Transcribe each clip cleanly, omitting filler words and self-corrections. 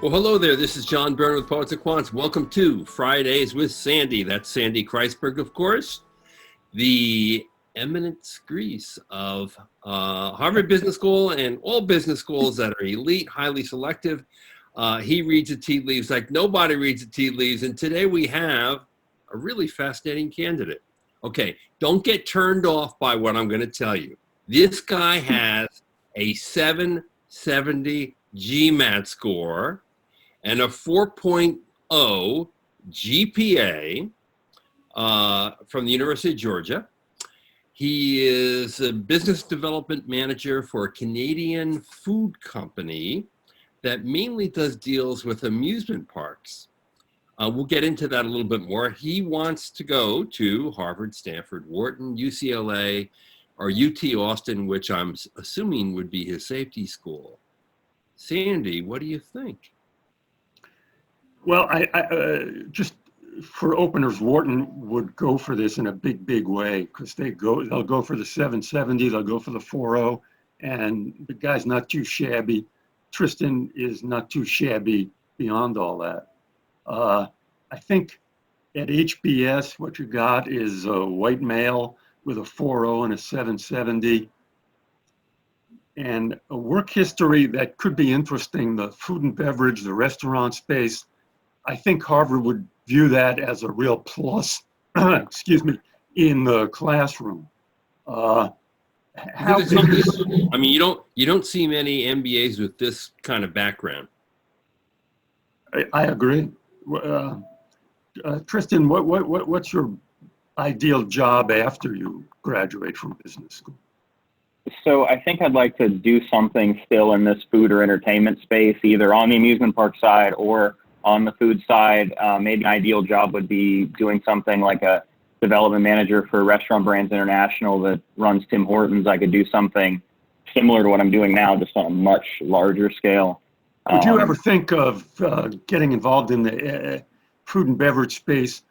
Well, hello there. This is John Byrne with Poets and Quants. Welcome to Fridays with Sandy. That's Sandy Kreisberg, of course, the eminent Greece of Harvard Business School and all business schools that are elite, highly selective. He reads the tea leaves like nobody reads the tea leaves. And today we have a really fascinating candidate. Okay, don't get turned off by what I'm going to tell you. This guy has a 770 GMAT score and a 4.0 GPA from the University of Georgia. He is a business development manager for a Canadian food company that mainly does deals with amusement parks. We'll get into that a little bit more. He wants to go to Harvard, Stanford, Wharton, UCLA, or UT Austin, which I'm assuming would be his safety school. Sandy, what do you think? Well, I just for openers, Wharton would go for this in a big way because they'll go for the 770, they'll go for the 4.0, and the guy's not too shabby. Tristan is not too shabby beyond all that. I think at HBS, what you got is a white male with a 4.0 and a 770. And a work history that could be interesting, the food and beverage, the restaurant space. I think Harvard would view that as a real plus, excuse me, in the classroom. I mean, you don't see many MBAs with this kind of background. I agree. Tristan, what's your ideal job after you graduate from business school? So I think I'd like to do something still in this food or entertainment space, either on the amusement park side or on the food side. Maybe an ideal job would be doing something like a development manager for Restaurant Brands International that runs Tim Hortons. I could do something similar to what I'm doing now, just on a much larger scale. Would you ever think of getting involved in the food and beverage space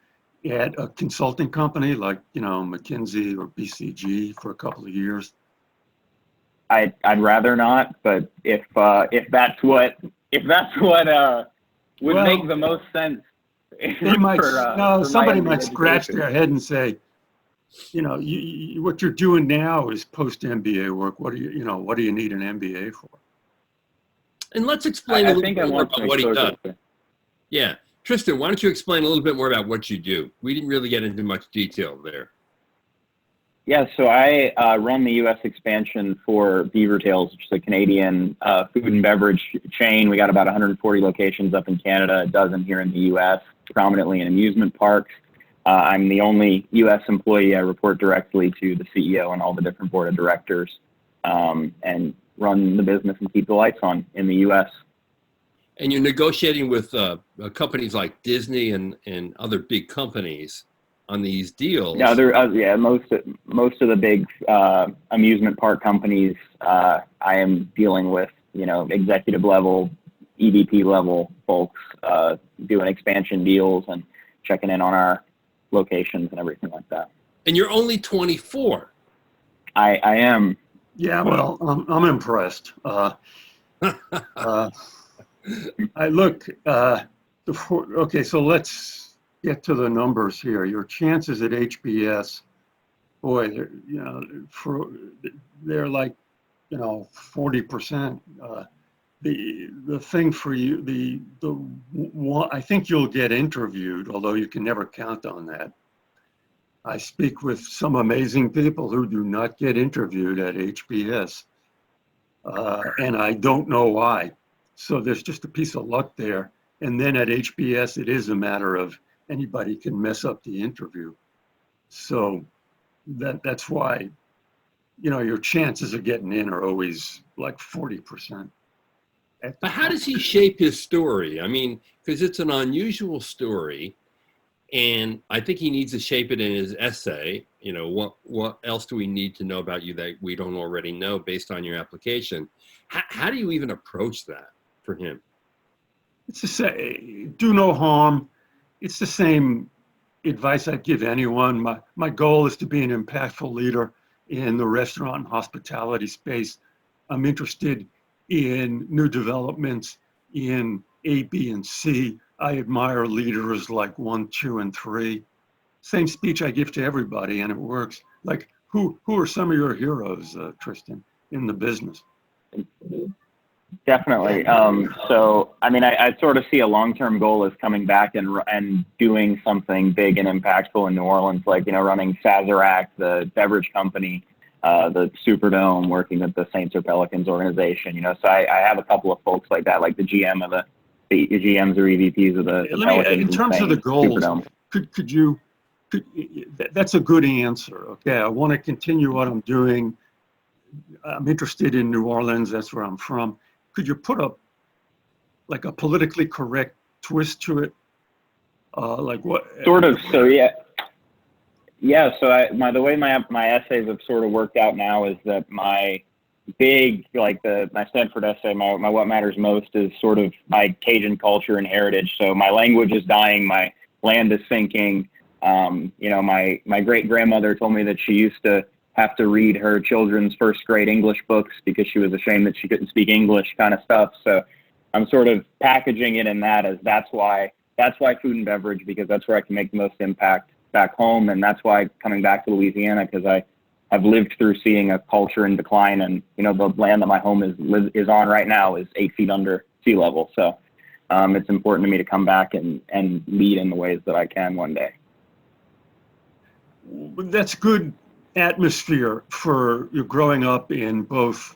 at a consulting company like, McKinsey or BCG for a couple of years? I'd rather not, but if that's what would make the most sense. Somebody might scratch their head and say, what you're doing now is post MBA work. What do you need an MBA for? And let's explain a little bit more about what he does. Yeah, Tristan, why don't you explain a little bit more about what you do? We didn't really get into much detail there. Yeah, so I run the U.S. expansion for Beaver Tails, which is a Canadian food and beverage chain. We got about 140 locations up in Canada, a dozen here in the U.S., prominently in amusement parks. I'm the only U.S. employee. I report directly to the CEO and all the different board of directors, and run the business and keep the lights on in the U.S. And you're negotiating with companies like Disney and other big companies on these deals. Yeah, most of the big amusement park companies I am dealing with, executive level, EVP level folks doing expansion deals and checking in on our locations and everything like that. And you're only 24. I am. Yeah, well, I'm impressed. Okay, so let's get to the numbers here. Your chances at HBS, boy, they're like, 40%. The thing for you, I think you'll get interviewed, although you can never count on that. I speak with some amazing people who do not get interviewed at HBS, and I don't know why. So there's just a piece of luck there. And then at HBS, it is a matter of anybody can mess up the interview. So that's why, your chances of getting in are always like 40%. But how does he shape his story? I mean, because it's an unusual story, and I think he needs to shape it in his essay. What else do we need to know about you that we don't already know based on your application? How do you even approach that for him? It's to say, do no harm. It's the same advice I'd give anyone. My goal is to be an impactful leader in the restaurant and hospitality space. I'm interested in new developments in A, B, and C. I admire leaders like 1, 2, and 3. Same speech I give to everybody, and it works. Like, who are some of your heroes, Tristan, in the business? Definitely. So, I mean, I sort of see a long-term goal as coming back and doing something big and impactful in New Orleans, like, running Sazerac, the beverage company, the Superdome, working with the Saints or Pelicans organization, So I have a couple of folks like that, like the GM of the GMs or EVPs of the Pelicans. In terms of the goals, Superdome. that's a good answer. Okay, I want to continue what I'm doing. I'm interested in New Orleans. That's where I'm from. Could you put a politically correct twist to it? Like what? Sort of. So yeah. So the way my essays have sort of worked out now is that my big, my Stanford essay, my what matters most is sort of my Cajun culture and heritage. So my language is dying, my land is sinking. My great grandmother told me that she used to have to read her children's first grade English books because she was ashamed that she couldn't speak English, kind of stuff. So I'm sort of packaging it in that as that's why food and beverage, because that's where I can make the most impact back home. And that's why coming back to Louisiana, because I have lived through seeing a culture in decline, and the land that my home is on right now is 8 feet under sea level. So it's important to me to come back and lead in the ways that I can one day. That's good atmosphere for you growing up in both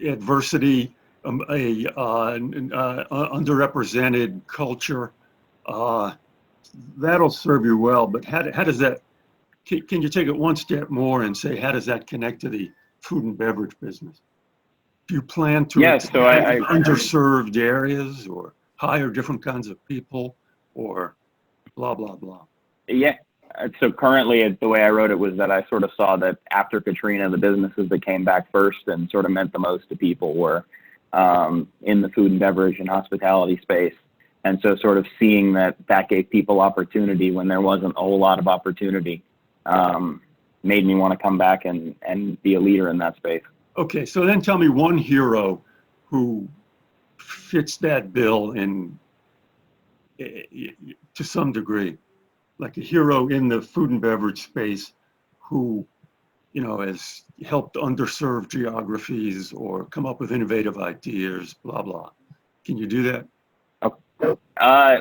adversity, underrepresented culture. That'll serve you well. But how does that? Can you take it one step more and say, how does that connect to the food and beverage business? Do you plan to expand underserved areas or hire different kinds of people or blah, blah, blah? Yeah. So currently, the way I wrote it was that I sort of saw that after Katrina, the businesses that came back first and sort of meant the most to people were in the food and beverage and hospitality space. And so sort of seeing that gave people opportunity when there wasn't a whole lot of opportunity made me want to come back and be a leader in that space. Okay, so then tell me one hero who fits that bill to some degree, like a hero in the food and beverage space who, has helped underserved geographies or come up with innovative ideas, blah, blah. Can you do that?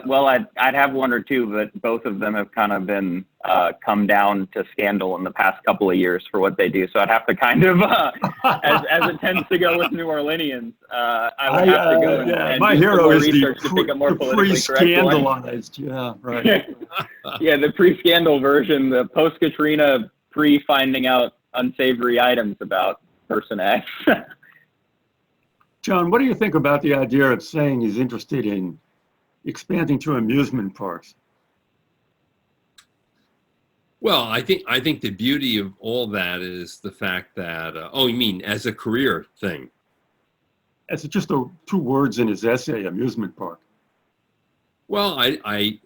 Well, I'd have one or two, but both of them have kind of been come down to scandal in the past couple of years for what they do. So I'd have to kind of, as it tends to go with New Orleanians, I would have to go and my do hero some more is research to pick a more politically correct one. Yeah, right. Yeah, the pre-scandal version, the post-Katrina, pre-finding out unsavory items about person X. John, what do you think about the idea of saying he's interested in expanding to amusement parks? Well, I think the beauty of all that is the fact that you mean as a career thing? As just 2 words in his essay, amusement park. Well, I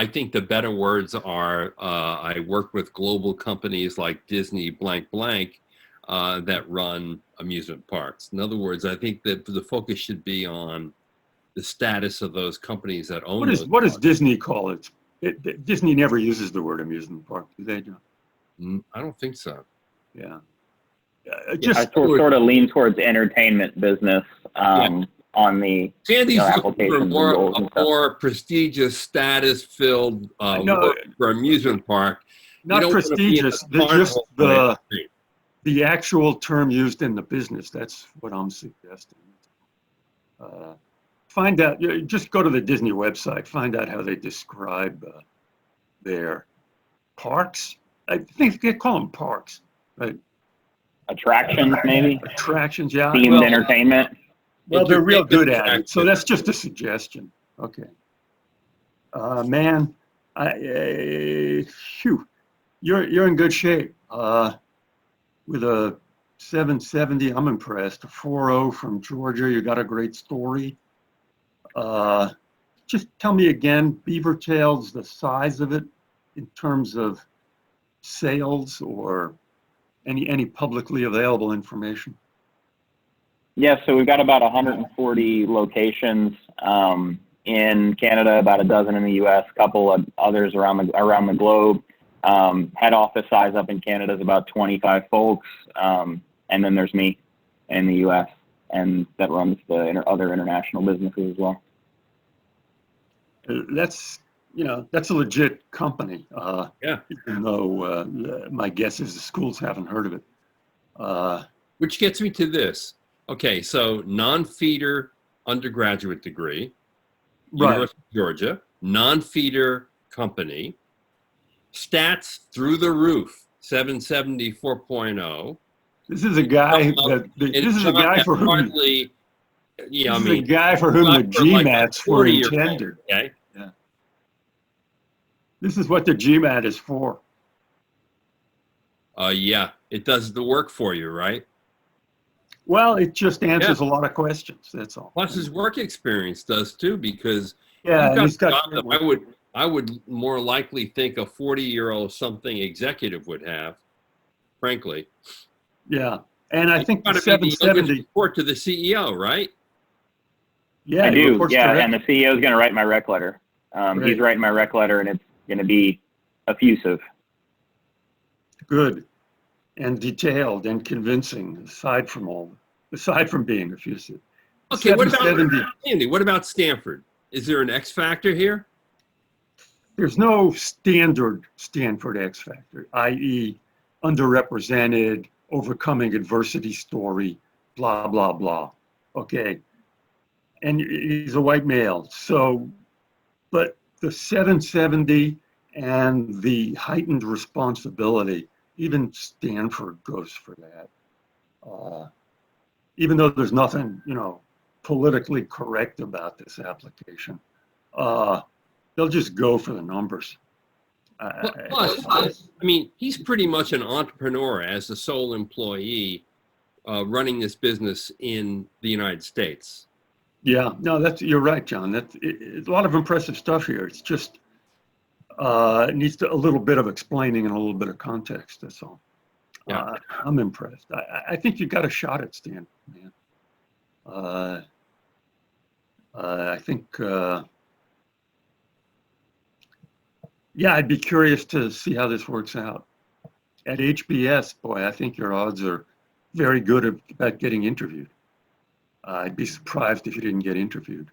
think the better words are I work with global companies like Disney blank blank that run amusement parks. In other words, I think that the focus should be on the status of those companies that own what does Disney call it? Disney never uses the word amusement park, do they? I don't think so. Yeah. I sort of lean towards entertainment business on the Sandy's applications for a more prestigious, status-filled for amusement park. Not prestigious, just the actual term used in the business. That's what I'm suggesting. Find out, just go to the Disney website, find out how they describe their parks. I think they call them parks, right? Attractions, maybe? Attractions, yeah. Themed entertainment. Well, they're real good at it, so that's just a suggestion. Okay. Man, you're in good shape. With a 770, I'm impressed. A 4.0 from Georgia, you got a great story. Just tell me again, Beaver Tails, the size of it in terms of sales or any publicly available information. Yeah, so we've got about 140 locations. in Canada, about a dozen in the U.S., a couple of others around the globe. Head office size up in Canada is about 25 folks, and then there's me in the U.S. and that runs the other international businesses as well. That's that's a legit company. Yeah. Even though my guess is the schools haven't heard of it. Which gets me to this. Okay, so non-feeder undergraduate degree, Right. University of Georgia, non-feeder company, stats through the roof, 770, 4.0. This is a guy that this is a guy for whom the GMATs were intended. Okay. Yeah. This is what the GMAT is for. Yeah, it does the work for you, right? Well, it just answers a lot of questions. That's all. Plus, his work experience does too, because he's got I would more likely think a 40-year-old something executive would have, frankly. Yeah, and I think the the 770 report to the CEO, right? Yeah, I do. Yeah, correct. and the CEO is going to write my rec letter. He's writing my rec letter, and it's going to be effusive. Good, and detailed and convincing. Aside from being effusive. Okay, what about Stanford? Is there an X factor here? There's no standard Stanford X factor, i.e., underrepresented, overcoming adversity story, blah blah blah. Okay, and he's a white male, so, but the 770 and the heightened responsibility, even Stanford goes for that. Even though there's nothing, politically correct about this application, they'll just go for the numbers. Plus, I mean, he's pretty much an entrepreneur as the sole employee running this business in the United States. Yeah, no, you're right, John. It's a lot of impressive stuff here. It's just it needs a little bit of explaining and a little bit of context. That's all. Yeah. I'm impressed. I think you got a shot at Stanford, man. I think, I'd be curious to see how this works out. At HBS, boy, I think your odds are very good about getting interviewed. I'd be surprised if you didn't get interviewed.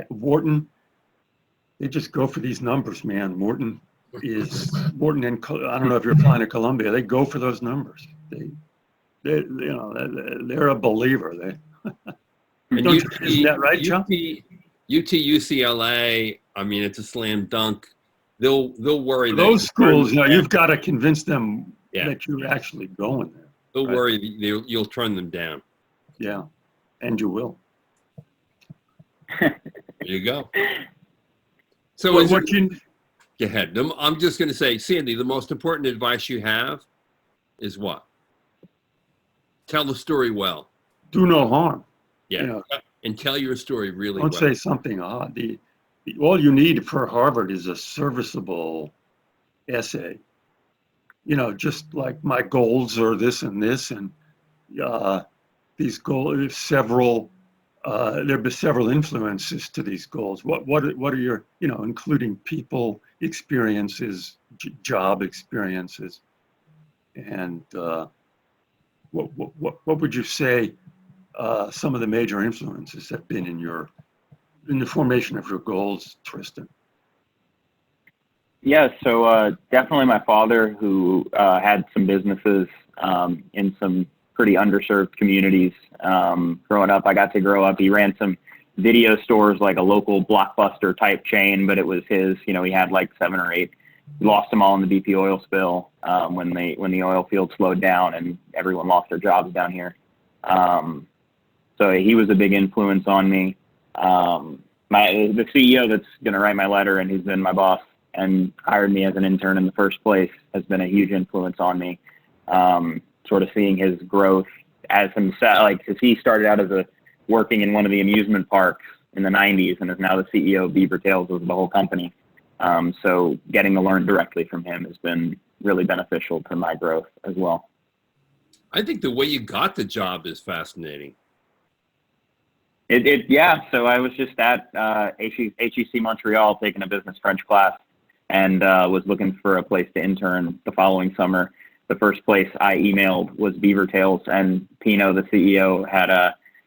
Wharton, they just go for these numbers, man. Wharton and I don't know if you're applying to Columbia. They go for those numbers. They're a believer. Isn't that right, John? UCLA. I mean, it's a slam dunk. They'll worry. Those schools, you've got to convince them that you're actually going there. They'll worry you'll turn them down. Yeah, and you will. There you go. So go ahead. I'm just going to say, Sandy, the most important advice you have is what? Tell the story well. Do no harm. Yeah, and tell your story really well. Don't say something odd. All you need for Harvard is a serviceable essay. Just like my goals are this and this, and these goals, there've been several influences to these goals. What are your, including people experiences, job experiences, and what would you say some of the major influences have been in the formation of your goals, Tristan? Yeah, so definitely my father, who had some businesses in some pretty underserved communities. Growing up, I got to grow up. He ran some video stores, like a local Blockbuster type chain, but it was his. He had like 7 or 8. He lost them all in the BP oil spill when the oil field slowed down and everyone lost their jobs down here. So he was a big influence on me. The CEO that's going to write my letter and who's been my boss and hired me as an intern in the first place has been a huge influence on me. Sort of seeing his growth as himself, because he started out as working in one of the amusement parks in the 90s and is now the CEO of Beaver Tales of the whole company. So getting to learn directly from him has been really beneficial to my growth as well. I think the way you got the job is fascinating. Yeah. So I was just at HEC Montreal taking a business French class, and was looking for a place to intern the following summer. The first place I emailed was Beaver Tales, and Pino, the CEO,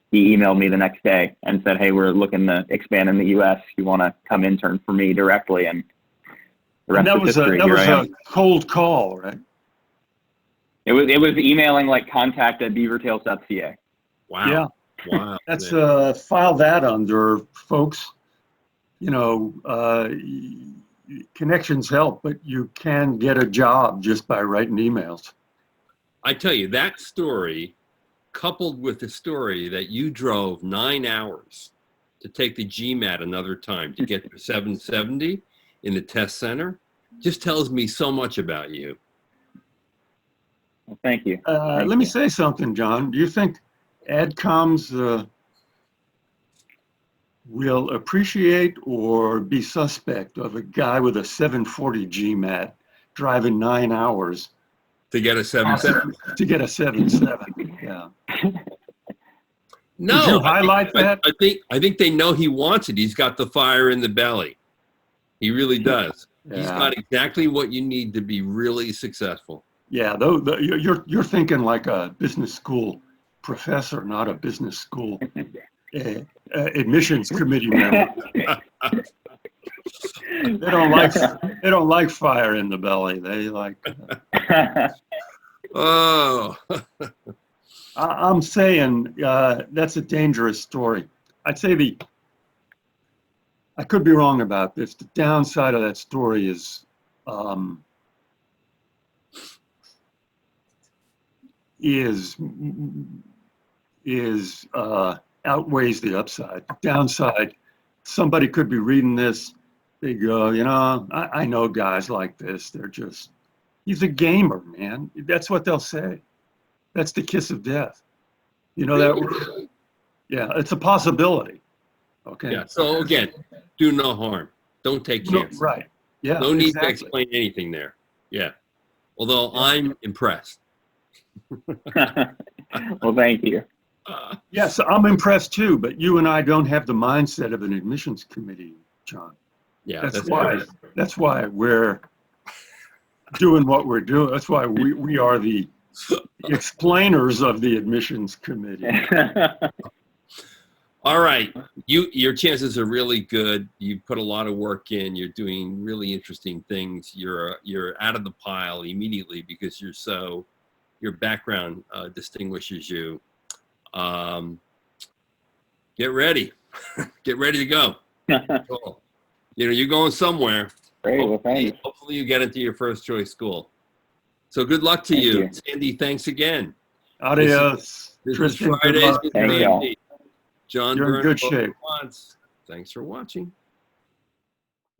he emailed me the next day and said, "Hey, we're looking to expand in the U.S. You want to come intern for me directly?" And the rest is history. That was a cold call, right? It was emailing like contact@beavertails.ca. Wow. Yeah. Wow. That's file that under, folks. Connections help, but you can get a job just by writing emails. I tell you, that story, coupled with the story that you drove 9 hours to take the GMAT another time to get your 770 in the test center, just tells me so much about you. Well, thank you. Let me say something, John. Do you think AdComs will appreciate or be suspect of a guy with a 740 GMAT driving 9 hours To get a 770? to get a 770? Yeah. No. Would you highlight that? I think they know he wants it. He's got the fire in the belly. He really does. Yeah. He's got exactly what you need to be really successful. Yeah, you're thinking like a business school professor, not a business school admissions committee member. They don't like fire in the belly. They like. Oh. I'm saying that's a dangerous story. I'd say I could be wrong about this. The downside of that story is outweighs the upside. The downside, somebody could be reading this, they go, I know guys like this. He's a gamer, man. That's what they'll say. That's the kiss of death. You know that word? Yeah, it's a possibility. Okay. Yeah. So again, do no harm. Don't take chances. Right. Yeah. No need exactly. to explain anything there. Yeah. Although I'm impressed. Well, thank you. Yes, I'm impressed too, but you and I don't have the mindset of an admissions committee, John. Yeah. That's why we're doing what we're doing. That's why we are the explainers of the admissions committee. All right. Your chances are really good. You put a lot of work in. You're doing really interesting things. You're out of the pile immediately because your background distinguishes you. Get ready. Get ready to go. Cool. You're going somewhere. Great. Well, thanks. Hopefully you get into your first choice school. So good luck to you. Sandy, thanks again. Adios. This is Tristan, Fridays with Thank Sandy. y'all. John You're in Byrne, good shape. Thanks for watching.